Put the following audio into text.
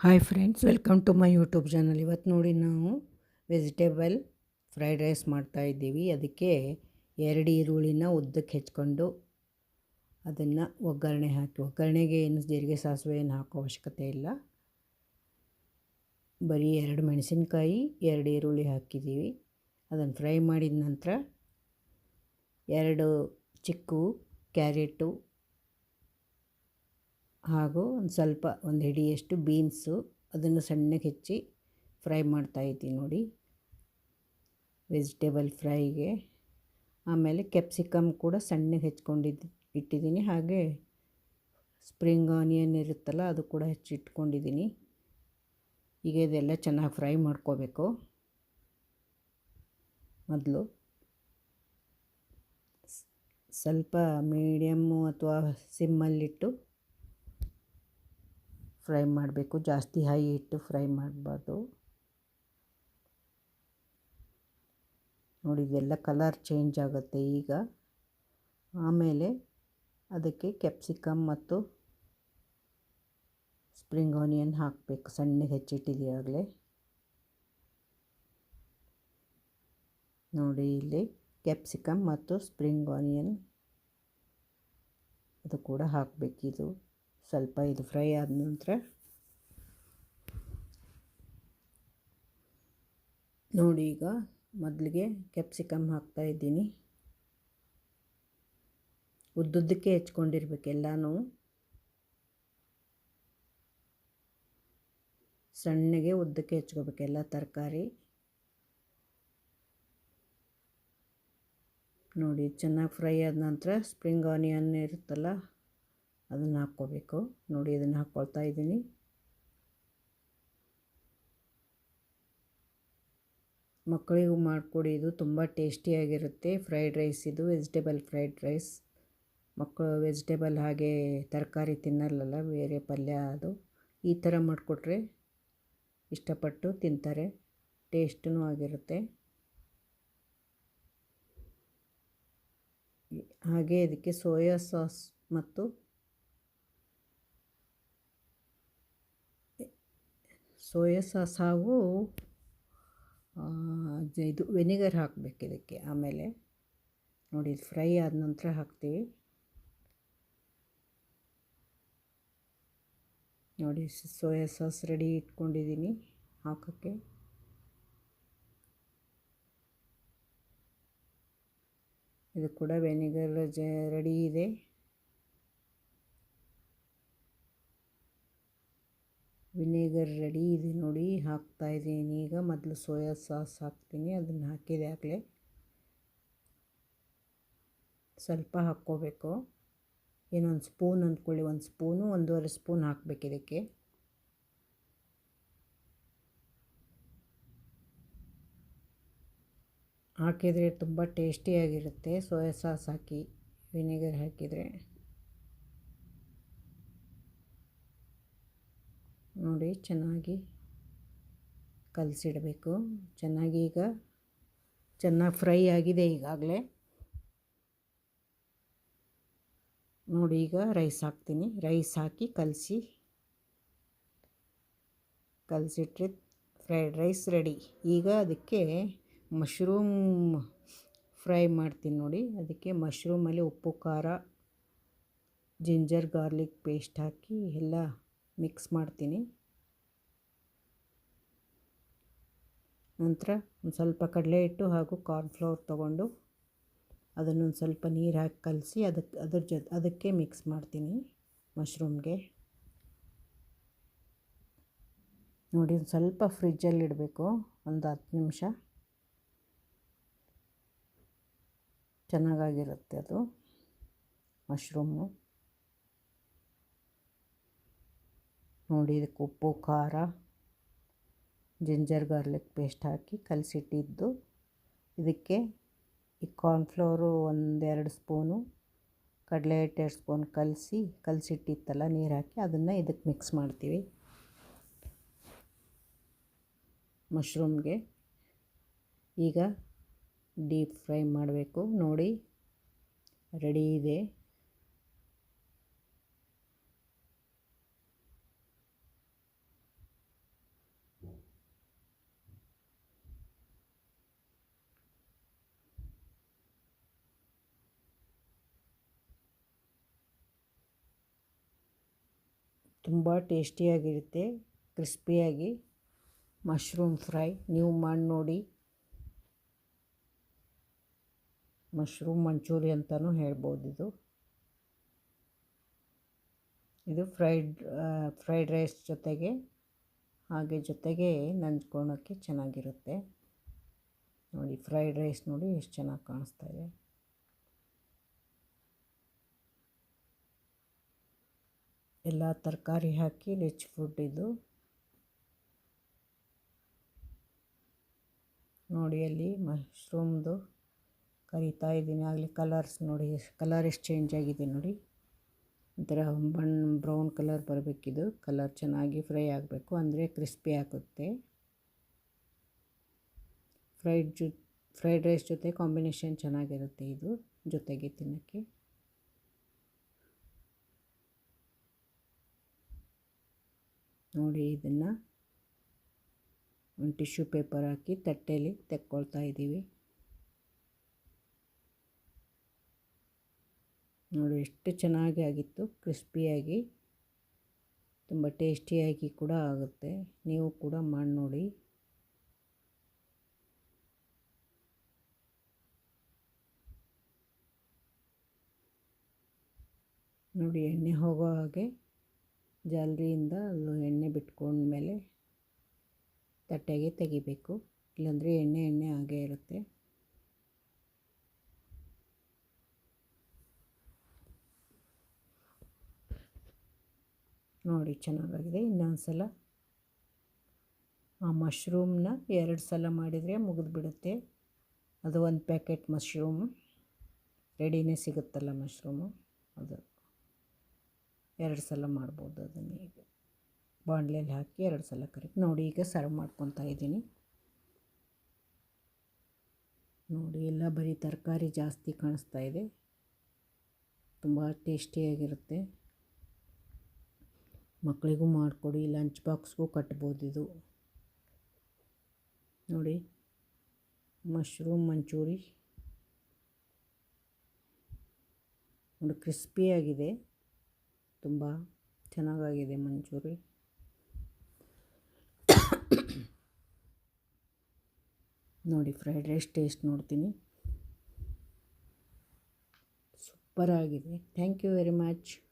Hi friends, welcome to my YouTube channel. ಇವತ್ತು ನೋಡಿ ನಾವು ವೆಜಿಟೇಬಲ್ ಫ್ರೈಡ್ ರೈಸ್ ಮಾಡ್ತಾಯಿದ್ದೀವಿ. ಅದಕ್ಕೆ 2 ಈರುಳ್ಳಿನ ಉದ್ದಕ್ಕೆ ಹೆಚ್ಕೊಂಡು ಅದನ್ನು ಒಗ್ಗರಣೆ ಹಾಕಿ, ಒಗ್ಗರಣೆಗೆ ಏನು ಜೀರಿಗೆ ಸಾಸಿವೆ ಏನು ಹಾಕೋ ಅವಶ್ಯಕತೆ ಇಲ್ಲ. ಬರೀ 2 ಮೆಣಸಿನ್ಕಾಯಿ 2 ಈರುಳ್ಳಿ ಹಾಕಿದ್ದೀವಿ. ಅದನ್ನು ಫ್ರೈ ಮಾಡಿದ ನಂತರ 2 ಚಿಕ್ಕು ಕ್ಯಾರೆಟು ಹಾಗೂ ಒಂದು ಹಿಡಿಯಷ್ಟು ಬೀನ್ಸು ಅದನ್ನು ಸಣ್ಣಗೆ ಹೆಚ್ಚಿ ಫ್ರೈ ಮಾಡ್ತಾಯಿದ್ದೀನಿ ನೋಡಿ ವೆಜಿಟೇಬಲ್ ಫ್ರೈಗೆ. ಆಮೇಲೆ ಕ್ಯಾಪ್ಸಿಕಮ್ ಕೂಡ ಸಣ್ಣಗೆ ಇಟ್ಟಿದ್ದೀನಿ. ಹಾಗೆ ಸ್ಪ್ರಿಂಗ್ ಆನಿಯನ್ ಇರುತ್ತಲ್ಲ, ಅದು ಕೂಡ ಹೆಚ್ಚಿಟ್ಕೊಂಡಿದ್ದೀನಿ. ಈಗ ಇದೆಲ್ಲ ಚೆನ್ನಾಗಿ ಫ್ರೈ ಮಾಡ್ಕೋಬೇಕು. ಮೊದಲು ಸ್ವಲ್ಪ ಮೀಡಿಯಮ್ಮು ಅಥವಾ ಸಿಮ್ಮಲ್ಲಿಟ್ಟು ಫ್ರೈ ಮಾಡಬೇಕು. ಜಾಸ್ತಿ ಹೈ ಇಟ್ಟು ಫ್ರೈ ಮಾಡಬಾರ್ದು. ನೋಡಿ, ಇದೆಲ್ಲ ಕಲರ್ ಚೇಂಜ್ ಆಗುತ್ತೆ ಈಗ. ಆಮೇಲೆ ಅದಕ್ಕೆ ಕ್ಯಾಪ್ಸಿಕಮ್ ಮತ್ತು ಸ್ಪ್ರಿಂಗ್ ಆನಿಯನ್ ಹಾಕಬೇಕು. ಸಣ್ಣಗೆ ಹೆಚ್ಚಿಟ್ಟಿದ್ದೀವಿ ಆಗಲೇ. ನೋಡಿ, ಇಲ್ಲಿ ಕ್ಯಾಪ್ಸಿಕಮ್ ಮತ್ತು ಸ್ಪ್ರಿಂಗ್ ಆನಿಯನ್ ಅದು ಕೂಡ ಹಾಕಬೇಕಿದು. ಸ್ವಲ್ಪ ಇದು ಫ್ರೈ ಆದ ನಂತರ ನೋಡಿ, ಈಗ ಮೊದಲಿಗೆ ಕ್ಯಾಪ್ಸಿಕಮ್ ಹಾಕ್ತಾಯಿದ್ದೀನಿ. ಉದ್ದುದ್ದಕ್ಕೆ ಹೆಚ್ಕೊಂಡಿರ್ಬೇಕು. ಎಲ್ಲನೂ ಸಣ್ಣಗೆ ಉದ್ದಕ್ಕೆ ಹೆಚ್ಕೋಬೇಕು ಎಲ್ಲ ತರಕಾರಿ. ನೋಡಿ, ಚೆನ್ನಾಗಿ ಫ್ರೈ ಆದ ನಂತರ ಸ್ಪ್ರಿಂಗ್ ಆನಿಯನ್ ಇರುತ್ತಲ್ಲ, ಅದನ್ನು ಹಾಕ್ಕೋಬೇಕು. ನೋಡಿ, ಇದನ್ನು ಹಾಕ್ಕೊಳ್ತಾ ಇದ್ದೀನಿ. ಮಕ್ಕಳಿಗೂ ಮಾಡಿಕೊಡಿ, ಇದು ತುಂಬ ಟೇಸ್ಟಿಯಾಗಿರುತ್ತೆ ಫ್ರೈಡ್ ರೈಸ್. ಇದು ವೆಜಿಟೇಬಲ್ ಫ್ರೈಡ್ ರೈಸ್. ಮಕ್ಕಳು ವೆಜಿಟೇಬಲ್ ಹಾಗೆ ತರಕಾರಿ ತಿನ್ನಲ್ಲಲ್ಲ, ಬೇರೆ ಪಲ್ಯ. ಅದು ಈ ಥರ ಮಾಡಿಕೊಟ್ರೆ ಇಷ್ಟಪಟ್ಟು ತಿಂತಾರೆ. ಟೇಸ್ಟೂ ಆಗಿರುತ್ತೆ. ಹಾಗೆ ಇದಕ್ಕೆ ಸೋಯಾ ಸಾಸ್ ಮತ್ತು ಹಾಗೂ ಇದು ವೆನಿಗರ್ ಹಾಕಬೇಕು ಇದಕ್ಕೆ. ಆಮೇಲೆ ನೋಡಿ, ಇದು ಫ್ರೈ ಆದ ನಂತರ ಹಾಕ್ತೀವಿ. ನೋಡಿ, ಸೋಯಾ ಸಾಸ್ ರೆಡಿ ಇಟ್ಕೊಂಡಿದ್ದೀನಿ ಹಾಕೋಕ್ಕೆ. ಇದು ಕೂಡ ವೆನಿಗರ್ ರೆಡಿ ಇದೆ. ವಿನೆಗರ್ ರೆಡಿ ಇದೆ ನೋಡಿ, ಹಾಕ್ತಾಯಿದ್ದೀನಿ ಈಗ. ಮೊದಲು ಸೋಯಾ ಸಾಸ್ ಹಾಕ್ತೀನಿ. ಅದನ್ನು ಹಾಕಿದೆ ಆಗಲೇ. ಸ್ವಲ್ಪ ಹಾಕ್ಕೋಬೇಕು. ಏನೊಂದು ಸ್ಪೂನ್ ಅಂದ್ಕೊಳ್ಳಿ, 1 ಸ್ಪೂನು 1.5 ಸ್ಪೂನ್ ಹಾಕಬೇಕು ಇದಕ್ಕೆ. ಹಾಕಿದರೆ ತುಂಬ ಟೇಸ್ಟಿಯಾಗಿರುತ್ತೆ ಸೋಯಾ ಸಾಸ್ ಹಾಕಿ ವಿನೆಗರ್ ಹಾಕಿದರೆ. ನೋಡಿ, ಚೆನ್ನಾಗಿ ಕಲಸಿಡಬೇಕು. ಚೆನ್ನಾಗಿ ಫ್ರೈ ಆಗಿದೆ ಈಗಾಗಲೇ. ನೋಡಿ, ಈಗ ರೈಸ್ ಹಾಕ್ತೀನಿ. ರೈಸ್ ಹಾಕಿ ಕಲಸಿಟ್ರೆ ಫ್ರೈಡ್ ರೈಸ್ ರೆಡಿ. ಈಗ ಅದಕ್ಕೆ ಮಶ್ರೂಮ್ ಫ್ರೈ ಮಾಡ್ತೀನಿ ನೋಡಿ. ಅದಕ್ಕೆ ಮಶ್ರೂಮಲ್ಲಿ ಉಪ್ಪು, ಖಾರ, ಜಿಂಜರ್ ಗಾರ್ಲಿಕ್ ಪೇಸ್ಟ್ ಹಾಕಿ ಎಲ್ಲ ಮಿಕ್ಸ್ ಮಾಡ್ತೀನಿ. ನಂತರ ಒಂದು ಸ್ವಲ್ಪ ಕಡಲೆ ಹಿಟ್ಟು ಹಾಗೂ ಕಾರ್ನ್ಫ್ಲವರ್ ತೊಗೊಂಡು ಅದನ್ನೊಂದು ಸ್ವಲ್ಪ ನೀರು ಹಾಕಿ ಕಲಸಿ ಅದಕ್ಕೆ ಮಿಕ್ಸ್ ಮಾಡ್ತೀನಿ ಮಶ್ರೂಮ್ಗೆ. ನೋಡಿ, ಒಂದು ಸ್ವಲ್ಪ ಫ್ರಿಜ್ಜಲ್ಲಿ ಇಡಬೇಕು, ಒಂದು 10 ನಿಮಿಷ. ಚೆನ್ನಾಗಿರುತ್ತೆ ಅದು ಮಶ್ರೂಮು. ನೋಡಿ, ಇದಕ್ಕೆ ಉಪ್ಪು, ಖಾರ, ಜಿಂಜರ್ ಗಾರ್ಲಿಕ್ ಪೇಸ್ಟ್ ಹಾಕಿ ಕಲಸಿಟ್ಟಿದ್ದು. ಇದಕ್ಕೆ ಈ ಕಾರ್ನ್ಫ್ಲವರು 1-2 ಸ್ಪೂನು, ಕಡಲೆ ಹಿಟ್ಟು 2 ಸ್ಪೂನ್ ಕಲಸಿಟ್ಟಿತ್ತಲ್ಲ ನೀರು ಹಾಕಿ, ಅದನ್ನು ಇದಕ್ಕೆ ಮಿಕ್ಸ್ ಮಾಡ್ತೀವಿ ಮಶ್ರೂಮ್ಗೆ. ಈಗ ಡೀಪ್ ಫ್ರೈ ಮಾಡಬೇಕು. ನೋಡಿ, ರೆಡಿ ಇದೆ. ತುಂಬ ಟೇಸ್ಟಿಯಾಗಿರುತ್ತೆ, ಕ್ರಿಸ್ಪಿಯಾಗಿ. ಮಶ್ರೂಮ್ ಫ್ರೈ ನೀವು ಮಾಡಿ ನೋಡಿ. ಮಶ್ರೂಮ್ ಮಂಚೂರಿ ಅಂತಲೂ ಹೇಳ್ಬೋದು ಇದು. ಇದು ಫ್ರೈಡ್ ರೈಸ್ ಜೊತೆಗೆ ಜೊತೆಗೆ ನಂಚ್ಕೊಳ್ಳೋಕ್ಕೆ ಚೆನ್ನಾಗಿರುತ್ತೆ. ನೋಡಿ ಫ್ರೈಡ್ ರೈಸ್ ನೋಡಿ ಎಷ್ಟು ಚೆನ್ನಾಗಿ ಕಾಣಿಸ್ತಾ ಇದೆ. ಎಲ್ಲ ತರಕಾರಿ ಹಾಕಿ ರಿಚ್ ಫುಡ್ ಇದು. ನೋಡಿ ಅಲ್ಲಿ ಮಶ್ರೂಮ್ದು ಕರಿತಾ ಇದ್ದೀನಿ. ಆಗಲಿ ಕಲರ್ಸ್ ನೋಡಿ, ಕಲರ್ ಎಷ್ಟು ಚೇಂಜ್ ಆಗಿದೆ ನೋಡಿ. ಒಂಥರ ಬ್ರೌನ್ ಕಲರ್ ಬರಬೇಕಿದು. ಕಲರ್ ಚೆನ್ನಾಗಿ ಫ್ರೈ ಆಗಬೇಕು, ಅಂದರೆ ಕ್ರಿಸ್ಪಿ ಆಗುತ್ತೆ. ಫ್ರೈಡ್ ರೈಸ್ ಜೊತೆ ಕಾಂಬಿನೇಷನ್ ಚೆನ್ನಾಗಿರುತ್ತೆ ಇದು, ಜೊತೆಗೆ ತಿನ್ನೋಕ್ಕೆ. ನೋಡಿ ಇದನ್ನು ಒಂದು ಟಿಶ್ಯೂ ಪೇಪರ್ ಹಾಕಿ ತಟ್ಟೆಯಲ್ಲಿ ತೆಕ್ಕೊಳ್ತಾ ಇದ್ದೀವಿ. ನೋಡಿ ಎಷ್ಟು ಚೆನ್ನಾಗಿ ಆಗಿತ್ತು, ಕ್ರಿಸ್ಪಿಯಾಗಿ, ತುಂಬ ಟೇಸ್ಟಿಯಾಗಿ ಕೂಡ ಆಗುತ್ತೆ. ನೀವು ಕೂಡ ಮಾಡಿ ನೋಡಿ. ನೋಡಿ ಎಣ್ಣೆ ಹೋಗೋ ಹಾಗೆ ಜಾಲರಿಯಿಂದ ಅದು ಎಣ್ಣೆ ಬಿಟ್ಕೊಂಡ್ಮೇಲೆ ತಟ್ಟೆಗೆ ತೆಗಿಬೇಕು, ಇಲ್ಲಾಂದರೆ ಎಣ್ಣೆ ಹಾಗೇ ಇರುತ್ತೆ. ನೋಡಿ ಚೆನ್ನಾಗಾಗಿದೆ. ಇನ್ನೊಂದು ಸಲ ಆ ಮಶ್ರೂಮ್ನ 2 ಸಲ ಮಾಡಿದರೆ ಮುಗಿದ್ಬಿಡುತ್ತೆ. ಅದು ಒಂದು ಪ್ಯಾಕೆಟ್ ಮಶ್ರೂಮ್ ರೆಡಿನೇ ಸಿಗುತ್ತಲ್ಲ ಮಶ್ರೂಮು, ಅದು 2 ಸಲ ಮಾಡ್ಬೋದು. ಅದನ್ನು ಈಗ ಬಾಣಲೆಯಲ್ಲಿ ಹಾಕಿ 2 ಸಲ ನೋಡಿ ಈಗ ಸರ್ವ್ ಮಾಡ್ಕೊತಾ ಇದ್ದೀನಿ. ನೋಡಿ ಎಲ್ಲ ಬರೀ ತರಕಾರಿ ಜಾಸ್ತಿ ಕಾಣಿಸ್ತಾ ಇದೆ, ತುಂಬ ಟೇಸ್ಟಿಯಾಗಿರುತ್ತೆ. ಮಕ್ಕಳಿಗೂ ಮಾಡಿಕೊಡಿ, ಲಂಚ್ ಬಾಕ್ಸ್ಗೂ ಕಟ್ಬೋದು ಇದು. ನೋಡಿ ಮಶ್ರೂಮ್ ಮಂಚೂರಿ ನೋಡಿ, ಕ್ರಿಸ್ಪಿಯಾಗಿದೆ, ತುಂಬ ಚೆನ್ನಾಗಾಗಿದೆ ಮಂಚೂರಿ. ನೋಡಿ ಫ್ರೈಡ್ ರೈಸ್ ಟೇಸ್ಟ್ ನೋಡ್ತೀನಿ, ಸೂಪರಾಗಿದೆ. Thank you very much.